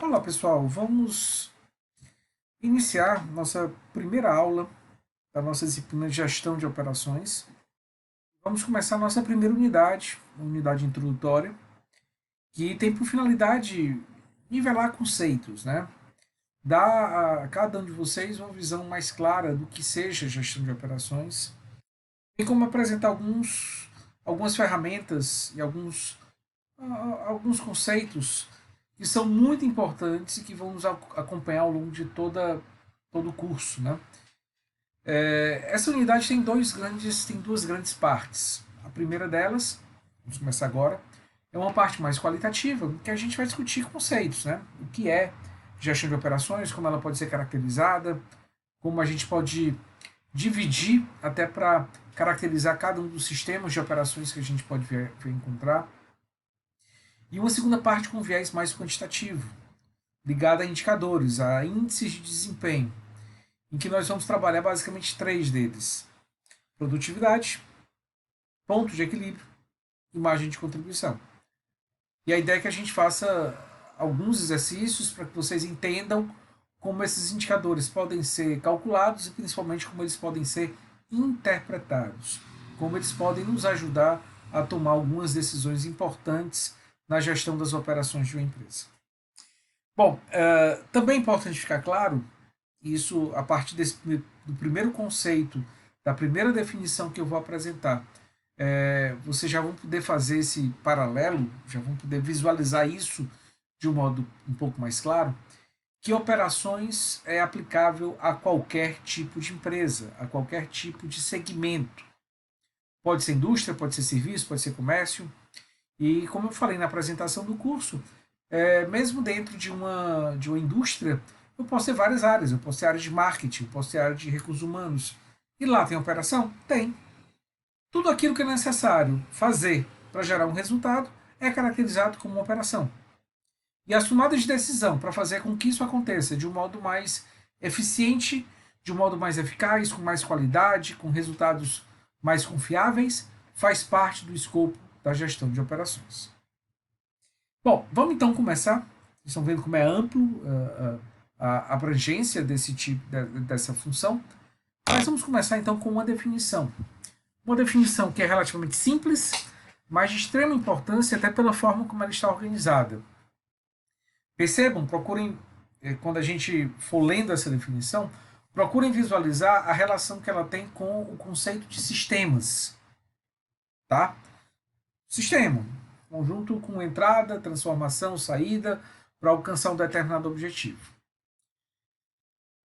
Olá pessoal, vamos iniciar nossa primeira aula da nossa disciplina de gestão de operações. Vamos começar nossa primeira unidade, uma unidade introdutória, que tem por finalidade nivelar conceitos, né? Dar a cada um de vocês uma visão mais clara do que seja gestão de operações, e como apresentar algumas ferramentas e alguns conceitos que são muito importantes e que vão nos acompanhar ao longo de todo o curso. Né? Essa unidade tem duas grandes partes. A primeira delas, vamos começar agora, é uma parte mais qualitativa, que a gente vai discutir conceitos. Né? O que é gestão de operações, como ela pode ser caracterizada, como a gente pode dividir até para caracterizar cada um dos sistemas de operações que a gente pode ver encontrar. E uma segunda parte com viés mais quantitativo, ligada a indicadores, a índices de desempenho, em que nós vamos trabalhar basicamente três deles: produtividade, ponto de equilíbrio e margem de contribuição. E a ideia é que a gente faça alguns exercícios para que vocês entendam como esses indicadores podem ser calculados e principalmente como eles podem ser interpretados, como eles podem nos ajudar a tomar algumas decisões importantes na gestão das operações de uma empresa. Bom, também é importante ficar claro, isso a partir do primeiro conceito, da primeira definição que eu vou apresentar, vocês já vão poder fazer esse paralelo, já vão poder visualizar isso de um modo um pouco mais claro, que operações é aplicável a qualquer tipo de empresa, a qualquer tipo de segmento. Pode ser indústria, pode ser serviço, pode ser comércio. E como eu falei na apresentação do curso, mesmo dentro de uma indústria, eu posso ter várias áreas. Eu posso ter área de marketing, eu posso ter área de recursos humanos. E lá tem operação? Tem. Tudo aquilo que é necessário fazer para gerar um resultado é caracterizado como uma operação. E as tomadas de decisão para fazer com que isso aconteça de um modo mais eficiente, de um modo mais eficaz, com mais qualidade, com resultados mais confiáveis, faz parte do escopo da gestão de operações. Bom, vamos então começar. Vocês estão vendo como é amplo a abrangência dessa função. Mas vamos começar então com uma definição. Uma definição que é relativamente simples, mas de extrema importância até pela forma como ela está organizada. Percebam, procurem, quando a gente for lendo essa definição, procurem visualizar a relação que ela tem com o conceito de sistemas. Tá? Sistema, conjunto com entrada, transformação, saída, para alcançar um determinado objetivo.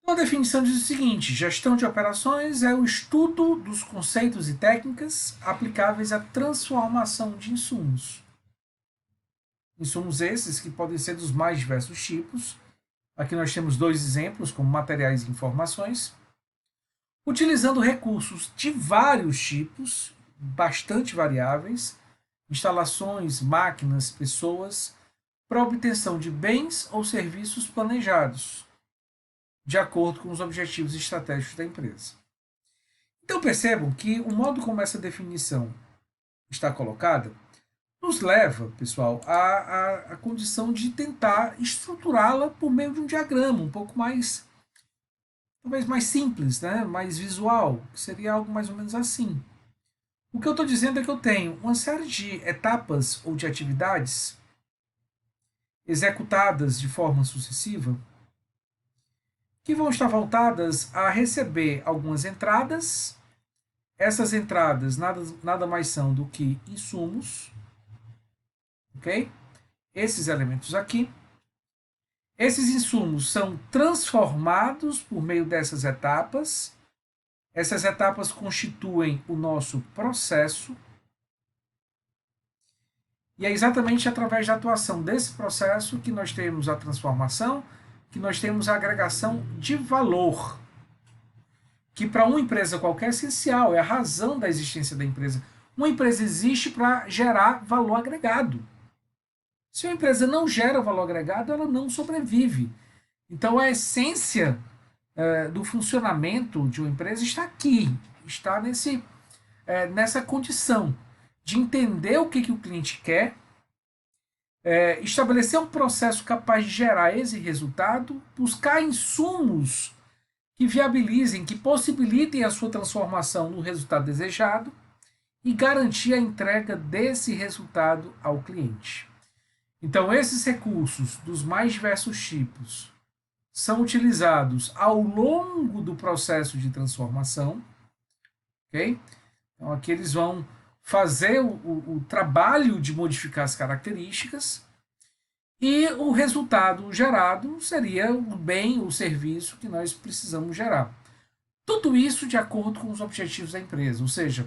Então, a definição diz o seguinte: gestão de operações é o estudo dos conceitos e técnicas aplicáveis à transformação de insumos. Insumos esses que podem ser dos mais diversos tipos. Aqui nós temos dois exemplos, como materiais e informações, utilizando recursos de vários tipos, bastante variáveis, instalações, máquinas, pessoas, para a obtenção de bens ou serviços planejados, de acordo com os objetivos estratégicos da empresa. Então percebam que o modo como essa definição está colocada nos leva, pessoal, à condição de tentar estruturá-la por meio de um diagrama um pouco mais, talvez mais simples, né? Mais visual, que seria algo mais ou menos assim. O que eu estou dizendo é que eu tenho uma série de etapas ou de atividades executadas de forma sucessiva que vão estar voltadas a receber algumas entradas. Essas entradas nada mais são do que insumos, ok? Esses elementos aqui. Esses insumos são transformados por meio dessas etapas. Essas etapas constituem o nosso processo. E é exatamente através da atuação desse processo que nós temos a transformação, que nós temos a agregação de valor, que para uma empresa qualquer é essencial, é a razão da existência da empresa. Uma empresa existe para gerar valor agregado. Se uma empresa não gera valor agregado, ela não sobrevive. Então a essência do funcionamento de uma empresa está aqui, está nessa condição de entender o que o cliente quer, estabelecer um processo capaz de gerar esse resultado, buscar insumos que viabilizem, que possibilitem a sua transformação no resultado desejado e garantir a entrega desse resultado ao cliente. Então, esses recursos dos mais diversos tipos são utilizados ao longo do processo de transformação, ok? Então, aqui eles vão fazer o trabalho de modificar as características e o resultado gerado seria o bem, o serviço que nós precisamos gerar. Tudo isso de acordo com os objetivos da empresa, ou seja,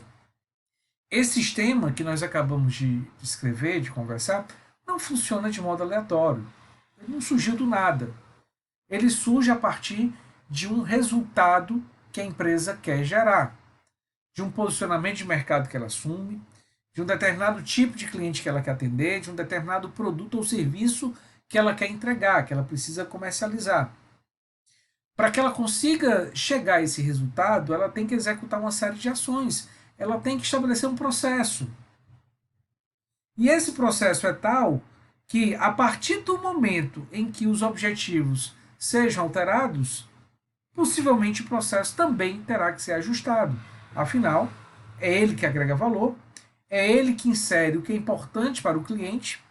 esse sistema que nós acabamos de escrever, de conversar, não funciona de modo aleatório. Ele não surgiu do nada. Ele surge a partir de um resultado que a empresa quer gerar, de um posicionamento de mercado que ela assume, de um determinado tipo de cliente que ela quer atender, de um determinado produto ou serviço que ela quer entregar, que ela precisa comercializar. Para que ela consiga chegar a esse resultado, ela tem que executar uma série de ações, ela tem que estabelecer um processo. E esse processo é tal que, a partir do momento em que os objetivos sejam alterados, possivelmente o processo também terá que ser ajustado. Afinal, é ele que agrega valor, é ele que insere o que é importante para o cliente,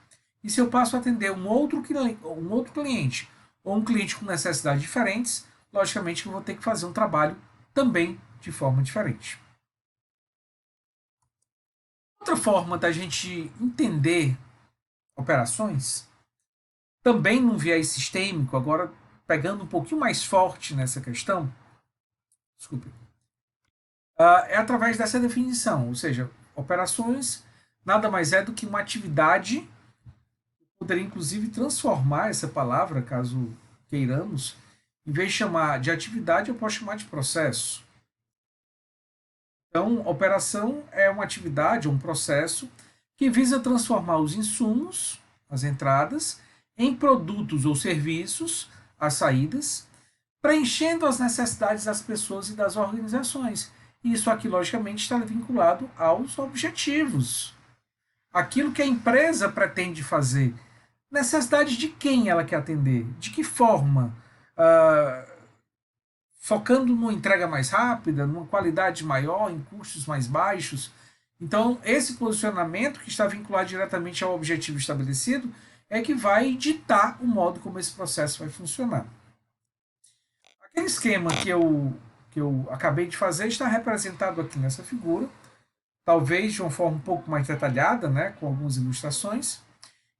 e se eu passo a atender um outro cliente ou um cliente com necessidades diferentes, logicamente eu vou ter que fazer um trabalho também de forma diferente. Outra forma da gente entender operações, também num viés sistêmico, agora pegando um pouquinho mais forte nessa questão, desculpe, é através dessa definição, ou seja, operações nada mais é do que uma atividade. Poderia inclusive transformar essa palavra, caso queiramos, em vez de chamar de atividade, eu posso chamar de processo. Então, operação é uma atividade, um processo que visa transformar os insumos, as entradas, em produtos ou serviços, as saídas, preenchendo as necessidades das pessoas e das organizações. E isso aqui, logicamente, está vinculado aos objetivos. Aquilo que a empresa pretende fazer. Necessidade de quem ela quer atender? De que forma? Ah, focando numa entrega mais rápida, numa qualidade maior, em custos mais baixos. Então, esse posicionamento, que está vinculado diretamente ao objetivo estabelecido, é que vai ditar o modo como esse processo vai funcionar. Aquele esquema que eu acabei de fazer está representado aqui nessa figura, talvez de uma forma um pouco mais detalhada, né, com algumas ilustrações.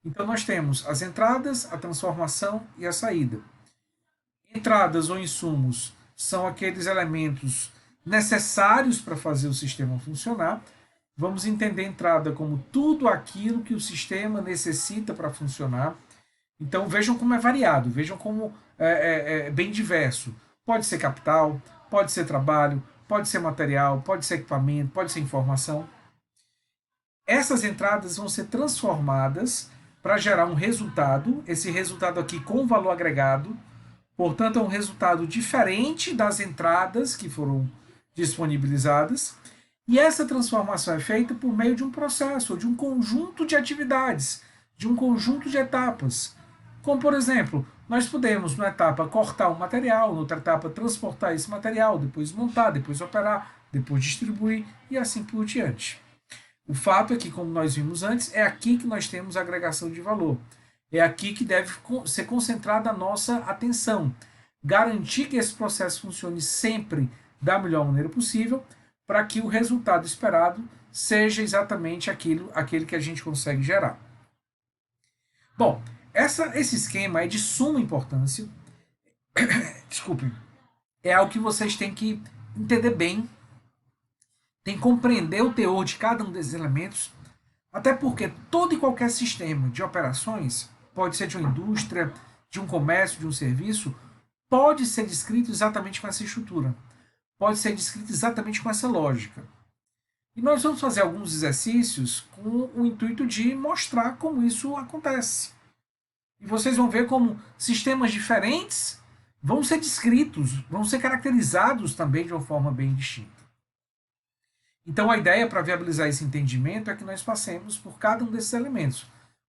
Então, nós temos as entradas, a transformação e a saída. Entradas ou insumos são aqueles elementos necessários para fazer o sistema funcionar. Vamos entender entrada como tudo aquilo que o sistema necessita para funcionar. Então vejam como é variado, vejam como é bem diverso. Pode ser capital, pode ser trabalho, pode ser material, pode ser equipamento, pode ser informação. Essas entradas vão ser transformadas para gerar um resultado, esse resultado aqui com valor agregado, portanto é um resultado diferente das entradas que foram disponibilizadas, e essa transformação é feita por meio de um processo, ou de um conjunto de atividades, de um conjunto de etapas. Como, por exemplo, nós podemos, numa etapa, cortar um material, noutra etapa, transportar esse material, depois montar, depois operar, depois distribuir e assim por diante. O fato é que, como nós vimos antes, é aqui que nós temos a agregação de valor. É aqui que deve ser concentrada a nossa atenção. Garantir que esse processo funcione sempre da melhor maneira possível, para que o resultado esperado seja exatamente aquele que a gente consegue gerar. Bom, esse esquema é de suma importância. Desculpe. É algo que vocês têm que entender bem, tem que compreender o teor de cada um desses elementos, até porque todo e qualquer sistema de operações, pode ser de uma indústria, de um comércio, de um serviço, pode ser descrito exatamente com essa estrutura, pode ser descrito exatamente com essa lógica. E nós vamos fazer alguns exercícios com o intuito de mostrar como isso acontece. E vocês vão ver como sistemas diferentes vão ser descritos, vão ser caracterizados também de uma forma bem distinta. Então, a ideia para viabilizar esse entendimento é que nós passemos por cada um desses elementos.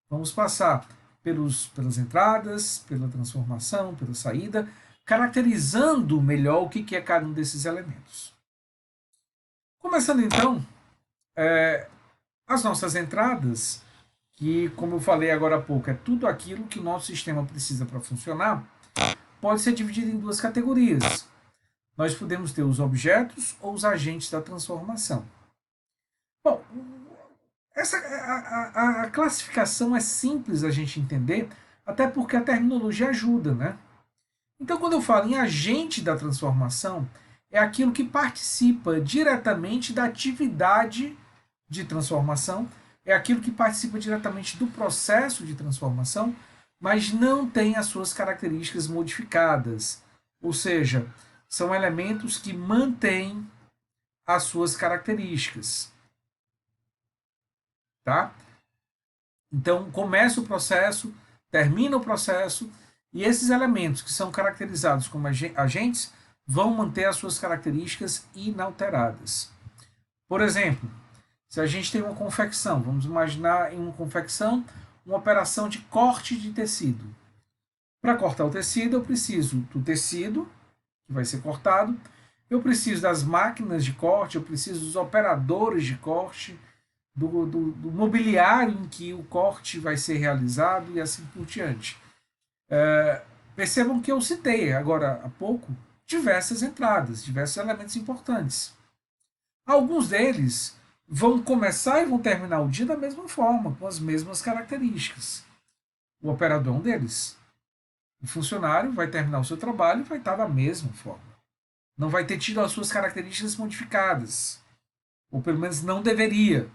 Vamos passar pelas entradas, pela transformação, pela saída, caracterizando melhor o que é cada um desses elementos. Começando então, as nossas entradas, que, como eu falei agora há pouco, é tudo aquilo que o nosso sistema precisa para funcionar, pode ser dividido em duas categorias. Nós podemos ter os objetos ou os agentes da transformação. Bom, a classificação é simples a gente entender, até porque a terminologia ajuda, né? Então, quando eu falo em agente da transformação, é aquilo que participa diretamente da atividade de transformação, é aquilo que participa diretamente do processo de transformação, mas não tem as suas características modificadas. Ou seja, são elementos que mantêm as suas características. Tá? Então, começa o processo, termina o processo, e esses elementos que são caracterizados como agentes vão manter as suas características inalteradas. Por exemplo, se a gente tem uma confecção, vamos imaginar em uma confecção uma operação de corte de tecido. Para cortar o tecido, eu preciso do tecido, que vai ser cortado, eu preciso das máquinas de corte, eu preciso dos operadores de corte, do mobiliário em que o corte vai ser realizado e assim por diante. Percebam que eu citei agora há pouco diversas entradas, diversos elementos importantes. Alguns deles vão começar e vão terminar o dia da mesma forma, com as mesmas características. O operador é um deles. O funcionário vai terminar o seu trabalho e vai estar da mesma forma. Não vai ter tido as suas características modificadas. Ou pelo menos não deveria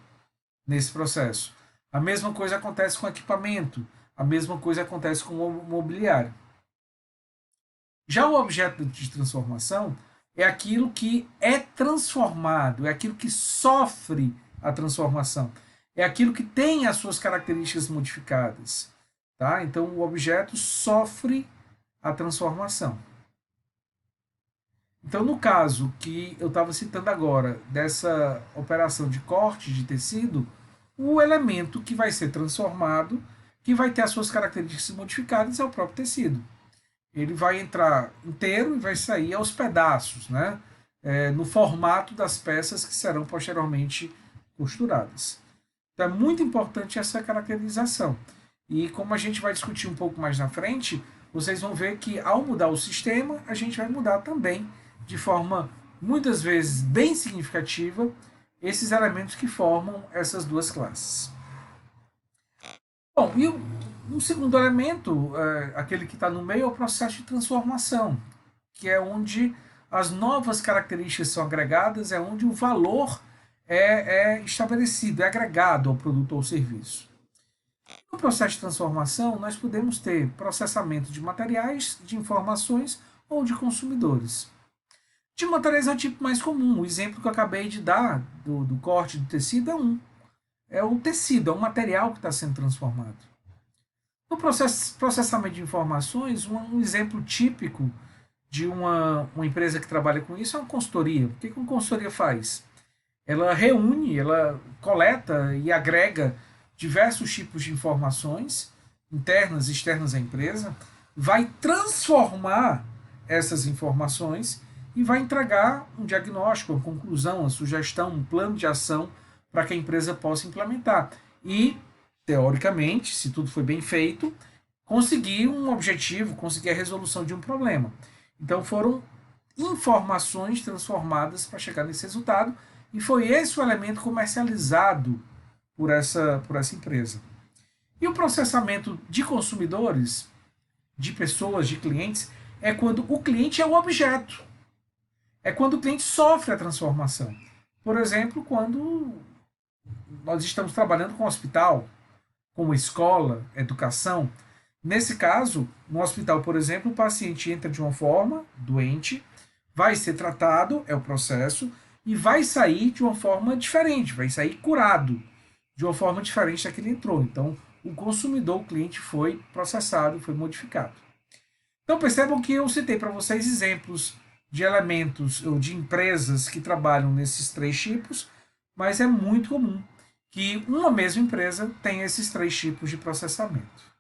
nesse processo. A mesma coisa acontece com o equipamento. A mesma coisa acontece com o mobiliário. Já o objeto de transformação é aquilo que é transformado, é aquilo que sofre a transformação, é aquilo que tem as suas características modificadas. Tá? Então, o objeto sofre a transformação. Então, no caso que eu estava citando agora, dessa operação de corte de tecido, o elemento que vai ser transformado, que vai ter as suas características modificadas, é o próprio tecido. Ele vai entrar inteiro e vai sair aos pedaços, né? No formato das peças que serão posteriormente costuradas. Então é muito importante essa caracterização. E como a gente vai discutir um pouco mais na frente, vocês vão ver que ao mudar o sistema, a gente vai mudar também, de forma muitas vezes bem significativa, esses elementos que formam essas duas classes. Bom, e um segundo elemento, aquele que está no meio, é o processo de transformação, que é onde as novas características são agregadas, é onde o valor é estabelecido, é agregado ao produto ou serviço. No processo de transformação, nós podemos ter processamento de materiais, de informações ou de consumidores. De materiais é o tipo mais comum. O exemplo que eu acabei de dar do corte do tecido é um. É o tecido, é o material que está sendo transformado. No processamento de informações, um exemplo típico de uma empresa que trabalha com isso é uma consultoria. O que uma consultoria faz? Ela reúne, ela coleta e agrega diversos tipos de informações, internas e externas à empresa, vai transformar essas informações e vai entregar um diagnóstico, uma conclusão, uma sugestão, um plano de ação para que a empresa possa implementar. E, teoricamente, se tudo foi bem feito, conseguir um objetivo, conseguir a resolução de um problema. Então foram informações transformadas para chegar nesse resultado e foi esse o elemento comercializado por essa empresa. E o processamento de consumidores, de pessoas, de clientes, é quando o cliente é o objeto. É quando o cliente sofre a transformação. Por exemplo, quando nós estamos trabalhando com um hospital, com uma escola, educação. Nesse caso, no hospital, por exemplo, o paciente entra de uma forma, doente, vai ser tratado, é o processo, e vai sair de uma forma diferente, vai sair curado de uma forma diferente da que ele entrou. Então, o consumidor, o cliente, foi processado, foi modificado. Então, percebam que eu citei para vocês exemplos de elementos ou de empresas que trabalham nesses três tipos, mas é muito comum que uma mesma empresa tem esses três tipos de processamento.